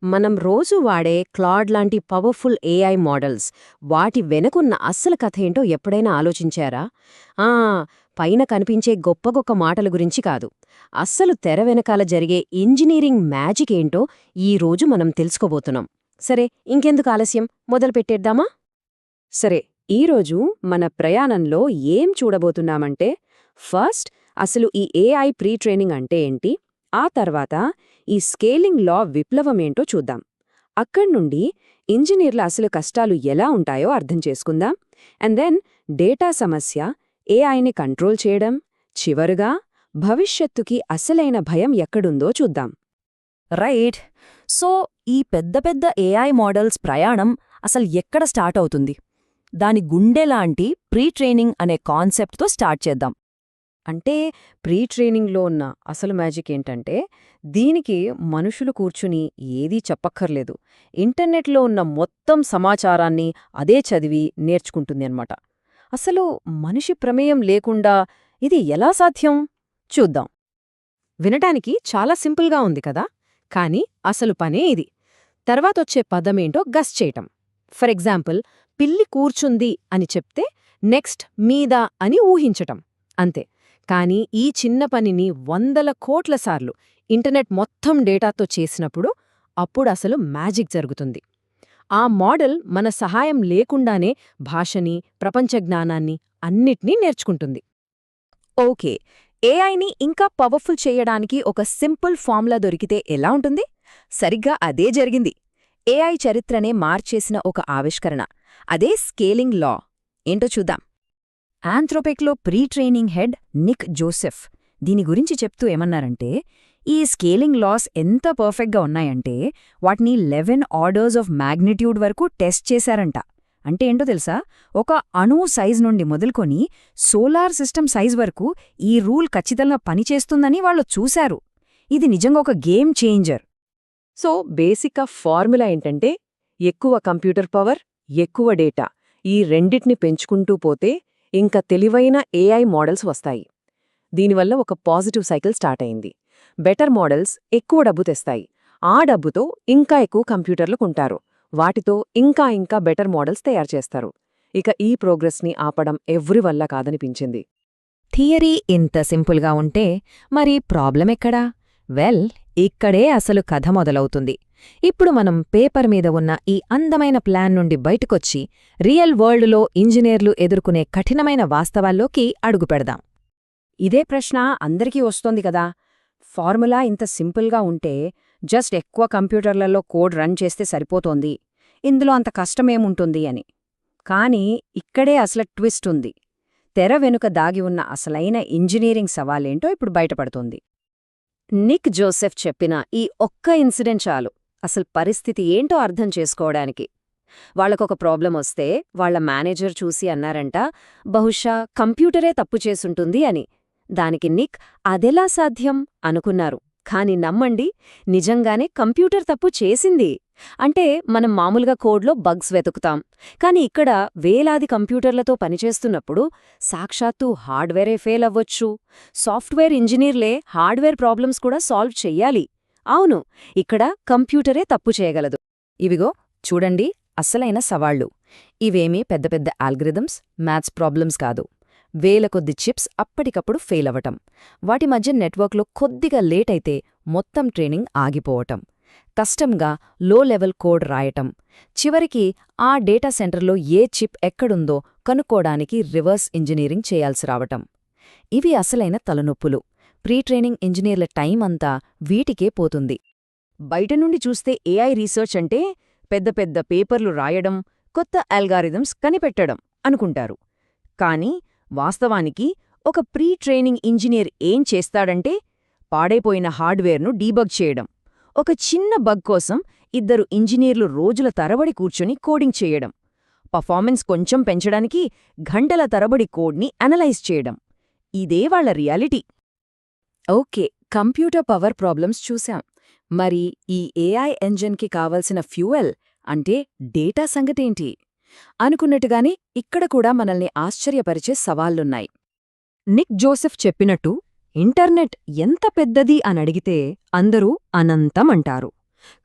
మనం రోజు వాడే క్లాడ్ లాంటి పవర్ఫుల్ ఏఐ మోడల్స్ వాటి వెనుకున్న అస్సలు కథ ఏంటో ఎప్పుడైనా ఆలోచించారా? ఆ పైన కనిపించే గొప్ప గొప్ప మాటల గురించి కాదు, అస్సలు తెర వెనకాల జరిగే ఇంజనీరింగ్ మ్యాజిక్ ఏంటో ఈ రోజు మనం తెలుసుకోబోతున్నాం. సరే, ఇంకెందుకు ఆలస్యం, మొదలుపెట్టేద్దామా? సరే, ఈరోజు మన ప్రయాణంలో ఏం చూడబోతున్నామంటే, ఫస్ట్ అసలు ఈ ఏఐ ప్రీ ట్రైనింగ్ అంటే ఏంటి, ఆ తర్వాత ఈ స్కేలింగ్ లా విప్లవమేంటో చూద్దాం. అక్కడ్నుండి ఇంజనీర్ల అసలు కష్టాలు ఎలా ఉంటాయో అర్థం చేసుకుందాం. అండ్ దెన్ డేటా సమస్య, ఏఐని కంట్రోల్ చేయడం, చివరగా భవిష్యత్తుకి అసలైన భయం ఎక్కడుందో చూద్దాం. రైట్. సో ఈ పెద్ద పెద్ద ఏఐ మోడల్స్ ప్రయాణం అసలు ఎక్కడ స్టార్ట్ అవుతుంది? దాని గుండెలాంటి ప్రీ ట్రైనింగ్ అనే కాన్సెప్ట్తో స్టార్ట్ చేద్దాం. అంటే ప్రీ ట్రైనింగ్లో ఉన్న అసలు మ్యాజిక్ ఏంటంటే, దీనికి మనుషులు కూర్చుని ఏదీ చెప్పక్కర్లేదు. ఇంటర్నెట్లో ఉన్న మొత్తం సమాచారాన్ని అదే చదివి నేర్చుకుంటుంది అన్నమాట. అసలు మనిషి ప్రమేయం లేకుండా ఇది ఎలా సాధ్యం? చూద్దాం. వినటానికి చాలా సింపుల్గా ఉంది కదా, కానీ అసలు పనే ఇది. తర్వాతొచ్చే పదమేంటో గస్ చేయటం. ఫర్ ఎగ్జాంపుల్, పిల్లి కూర్చుంది అని చెప్తే నెక్స్ట్ మీద అని ఊహించటం, అంతే. కానీ ఈ చిన్న పనిని వందల కోట్ల సార్లు ఇంటర్నెట్ మొత్తం డేటాతో చేసినప్పుడు అప్పుడసలు మ్యాజిక్ జరుగుతుంది. ఆ మోడల్ మన సహాయం లేకుండానే భాషని, ప్రపంచ జ్ఞానాన్ని అన్నిట్నీ నేర్చుకుంటుంది. ఓకే, ఏఐని ఇంకా పవర్ఫుల్ చేయడానికి ఒక సింపుల్ ఫార్ములా దొరికితే ఎలా ఉంటుంది? సరిగ్గా అదే జరిగింది. ఏఐ చరిత్రనే మార్చేసిన ఒక ఆవిష్కరణ, అదే స్కేలింగ్ లా. ఏంటో చూద్దాం. ఆంథ్రోపిక్లో pre training head Nick Joseph దీని గురించి చెప్తూ ఏమన్నారంటే, ఈ స్కేలింగ్ లాస్ ఎంత పర్ఫెక్ట్గా ఉన్నాయంటే వాటిని 11 ఆర్డర్స్ ఆఫ్ మ్యాగ్నిట్యూడ్ వరకు టెస్ట్ చేశారంట. అంటే ఏంటో తెలుసా, ఒక అణువు సైజ్ నుండి మొదలుకొని సోలార్ సిస్టమ్ సైజ్ వరకు ఈ రూల్ ఖచ్చితంగా పనిచేస్తుందని వాళ్ళు చూశారు. ఇది నిజంగా ఒక గేమ్ చేంజర్. సో బేసిక్గా ఫార్ములా ఏంటంటే, ఎక్కువ కంప్యూటర్ పవర్, ఎక్కువ డేటా, ఈ రెండిటిని పెంచుకుంటూ పోతే ఇంకా తెలివైన ఏఐ మోడల్స్ వస్తాయి. దీనివల్ల ఒక పాజిటివ్ సైకిల్ స్టార్ట్ అయింది. బెటర్ మోడల్స్ ఎక్కువ డబ్బు తెస్తాయి. ఆ డబ్బుతో ఇంకా ఎక్కువ కంప్యూటర్లు కొంటారు. వాటితో ఇంకా ఇంకా బెటర్ మోడల్స్ తయారు చేస్తారు. ఇక ఈ ప్రోగ్రెస్ని ఆపడం ఎవ్వరి వల్ల కాదనిపించింది. థియరీ ఇంత సింపుల్గా ఉంటే మరి ప్రాబ్లం ఎక్కడా? వెల్, ఇక్కడే అసలు కథ మొదలవుతుంది. ఇప్పుడు మనం పేపర్ మీద ఉన్న ఈ అందమైన ప్లాన్ నుండి బయటకొచ్చి రియల్ వరల్డ్లో ఇంజనీర్లు ఎదుర్కొనే కఠినమైన వాస్తవాల్లోకి అడుగుపెడదాం. ఇదే ప్రశ్న అందరికీ వస్తోంది కదా. ఫార్ములా ఇంత సింపుల్గా ఉంటే జస్ట్ ఎక్కువ కంప్యూటర్లలో కోడ్ రన్ చేస్తే సరిపోతోంది, ఇందులో అంత కష్టమేముంటుంది అని. కానీ ఇక్కడే అసలు ట్విస్ట్ ఉంది. తెర వెనుక దాగి ఉన్న అసలైన ఇంజనీరింగ్ సవాలేంటో ఇప్పుడు బయటపడుతోంది. నిక్ జోసెఫ్ చెప్పిన ఈ ఒక్క ఇన్సిడెంట్ చాలు అసలు పరిస్థితి ఏంటో అర్థం చేసుకోవడానికి. వాళ్లకొక ప్రాబ్లం వస్తే వాళ్ల మేనేజర్ చూసి అన్నారంట, బహుశా కంప్యూటరే తప్పు చేసుంటుంది అని. దానికి నిక్ అదెలా సాధ్యం అనుకున్నారు. కాని నమ్మండి, నిజంగానే కంప్యూటర్ తప్పు చేసింది. అంటే మనం మామూలుగా కోడ్లో బగ్స్ వెతుకుతాం, కాని ఇక్కడ వేలాది కంప్యూటర్లతో పనిచేస్తున్నప్పుడు సాక్షాత్తు హార్డ్వేరే ఫెయిల్ అవ్వొచ్చు. సాఫ్ట్వేర్ ఇంజనీర్లే హార్డ్వేర్ ప్రాబ్లమ్స్ కూడా సాల్వ్ చెయ్యాలి. అవును, ఇక్కడ కంప్యూటరే తప్పు చేయగలదు. ఇవిగో చూడండి అస్సలైన సవాళ్లు. ఇవేమీ పెద్ద పెద్ద ఆల్గరిథమ్స్, మ్యాథ్స్ ప్రాబ్లమ్స్ కాదు. వేల కొద్ది చిప్స్ అప్పటికప్పుడు ఫెయిల్ అవ్వటం, వాటి మధ్య నెట్వర్క్లో కొద్దిగా లేట్ అయితే మొత్తం ట్రైనింగ్ ఆగిపోవటం, కష్టంగా లో లెవెల్ కోడ్ రాయటం, చివరికి ఆ డేటా సెంటర్లో ఏ చిప్ ఎక్కడుందో కనుక్కోడానికి రివర్స్ ఇంజనీరింగ్ చేయాల్సి రావటం. ఇవి అసలైన తలనొప్పులు. ప్రీ ట్రైనింగ్ ఇంజనీర్ల టైం అంతా వీటికే పోతుంది. బయట నుండి చూస్తే ఏఐ రీసెర్చ్ అంటే పెద్ద పెద్ద పేపర్లు రాయడం, కొత్త అల్గారిథమ్స్ కనిపెట్టడం అనుకుంటారు. కానీ వాస్తవానికి ఒక ప్రీ ట్రైనింగ్ ఇంజనీర్ ఏం చేస్తాడంటే, పాడైపోయిన హార్డ్వేర్ను డీబగ్ చేయడం, ఒక చిన్న బగ్ కోసం 2 ఇంజనీర్లు రోజుల తరబడి కూర్చొని కోడింగ్ చేయడం, పర్ఫార్మెన్స్ కొంచెం పెంచడానికి గంటల తరబడి కోడ్ని అనలైజ్ చేయడం. ఇదే వాళ్ల reality. Okay, computer power problems చూశాం. మరి ఈ ఏఐ ఎంజిన్కి కావలసిన ఫ్యూయల్ అంటే డేటా సంగతేంటి? అనుకున్నట్టుగానే ఇక్కడ కూడా మనల్ని ఆశ్చర్యపరిచే సవాళ్లున్నాయి. నిక్ జోసెఫ్ చెప్పినట్టు ఇంటర్నెట్ ఎంత పెద్దది అనడిగితే అందరూ అనంతం అంటారు.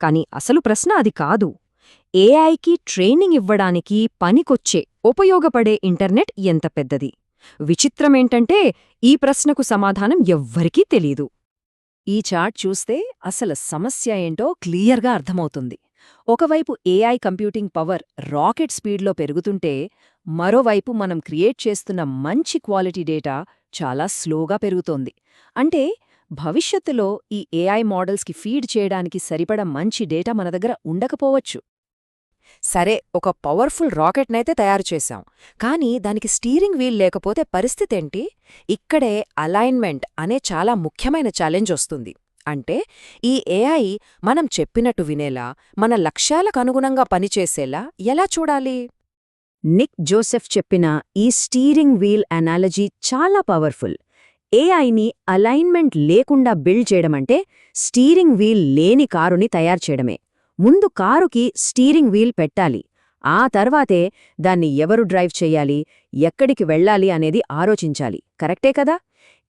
కానీ అసలు ప్రశ్న అది కాదు. ఏఐకి ట్రైనింగ్ ఇవ్వడానికి పనికొచ్చే, ఉపయోగపడే ఇంటర్నెట్ ఎంత పెద్దది? విచిత్రమేంటంటే ఈ ప్రశ్నకు సమాధానం ఎవ్వరికీ తెలీదు. ఈ చార్ట్ చూస్తే అసలు సమస్య ఏంటో క్లియర్గా అర్థమవుతుంది. ఒకవైపు ఏఐ కంప్యూటింగ్ పవర్ రాకెట్ స్పీడ్లో పెరుగుతుంటే, మరోవైపు మనం క్రియేట్ చేస్తున్న మంచి క్వాలిటీ డేటా చాలా స్లోగా పెరుగుతోంది. అంటే భవిష్యత్తులో ఈ ఏఐ మోడల్స్కి ఫీడ్ చేయడానికి సరిపడ మంచి డేటా మన దగ్గర ఉండకపోవచ్చు. సరే, ఒక పవర్ఫుల్ రాకెట్నైతే తయారు చేశాం, కానీ దానికి స్టీరింగ్ వీల్ లేకపోతే పరిస్థితేంటి? ఇక్కడే అలైన్మెంట్ అనే చాలా ముఖ్యమైన ఛాలెంజ్ వస్తుంది. అంటే ఈ ఏఐ మనం చెప్పినట్టు వినేలా, మన లక్ష్యాలకు అనుగుణంగా పనిచేసేలా ఎలా చూడాలి? నిక్ జోసెఫ్ చెప్పిన ఈ స్టీరింగ్ వీల్ అనాలజీ చాలా పవర్ఫుల్. ఏఐని అలైన్మెంట్ లేకుండా బిల్డ్ చేయడమంటే స్టీరింగ్ వీల్ లేని కారుని తయారు చేయడమే. ముందు కారుకి స్టీరింగ్ వీల్ పెట్టాలి, ఆ తర్వాతే దాన్ని ఎవరు డ్రైవ్ చెయ్యాలి, ఎక్కడికి వెళ్ళాలి అనేది ఆలోచించాలి. కరెక్టే కదా?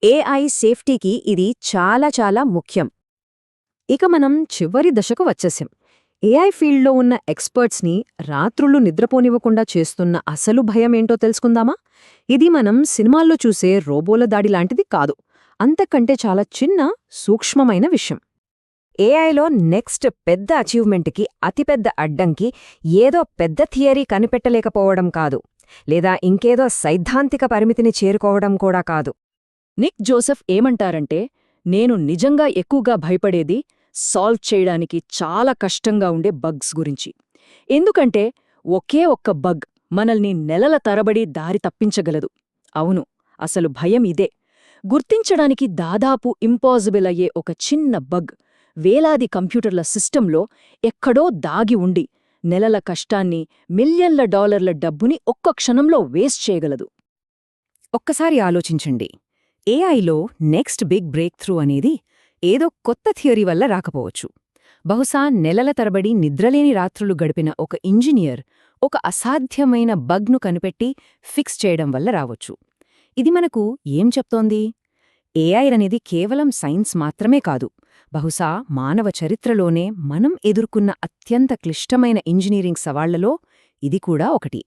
ఏఐ సేఫ్టీకి ఇది చాలా చాలా ముఖ్యం. ఇక మనం చివరి దశకు వచ్చేసాం. ఏఐ ఫీల్డ్లో ఉన్న ఎక్స్పర్ట్స్ని రాత్రుళ్ళు నిద్రపోనివ్వకుండా చేస్తున్న అసలు భయమేంటో తెలుసుకుందామా? ఇది మనం సినిమాల్లో చూసే రోబోల దాడి లాంటిది కాదు. అంతకంటే చాలా చిన్న, సూక్ష్మమైన విషయం. ఏఐలో నెక్స్ట్ పెద్ద అచీవ్మెంట్కి అతిపెద్ద అడ్డంకి ఏదో పెద్ద థియరీ కనిపెట్టలేకపోవడం కాదు, లేదా ఇంకేదో సైద్ధాంతిక పరిమితిని చేరుకోవడం కూడా కాదు. నిక్ జోసెఫ్ ఏమంటారంటే, నేను నిజంగా ఎక్కువగా భయపడేది సాల్వ్ చేయడానికి చాలా కష్టంగా ఉండే బగ్స్ గురించి. ఎందుకంటే ఒకే ఒక్క బగ్ మనల్ని నెలల తరబడి దారి తప్పించగలదు. అవును, అసలు భయం ఇదే. గుర్తించడానికి దాదాపు ఇంపాసిబుల్ అయ్యే ఒక చిన్న బగ్ వేలాది కంప్యూటర్ల సిస్టంలో ఎక్కడో దాగి ఉండి నెలల కష్టాన్ని, మిలియన్ల డాలర్ల డబ్బుని ఒక్క క్షణంలో వేస్ట్ చేయగలదు. ఒక్కసారి ఆలోచించండి. ఏఐలో నెక్స్ట్ బిగ్ బ్రేక్ త్రూ అనేది ఏదో కొత్త థియరీ వల్ల రాకపోవచ్చు. బహుశా నెలల తరబడి నిద్రలేని రాత్రులు గడిపిన ఒక ఇంజనీర్ ఒక అసాధ్యమైన బగ్ను కనిపెట్టి ఫిక్స్ చేయడం వల్ల రావచ్చు. ఇది మనకు ఏం చెప్తోంది? ఏఐ అనేది కేవలం సైన్స్ మాత్రమే కాదు, బహుశా మానవ చరిత్రలోనే మనం ఎదుర్కొన్న అత్యంత క్లిష్టమైన ఇంజనీరింగ్ సవాళ్లలో ఇది కూడా ఒకటి.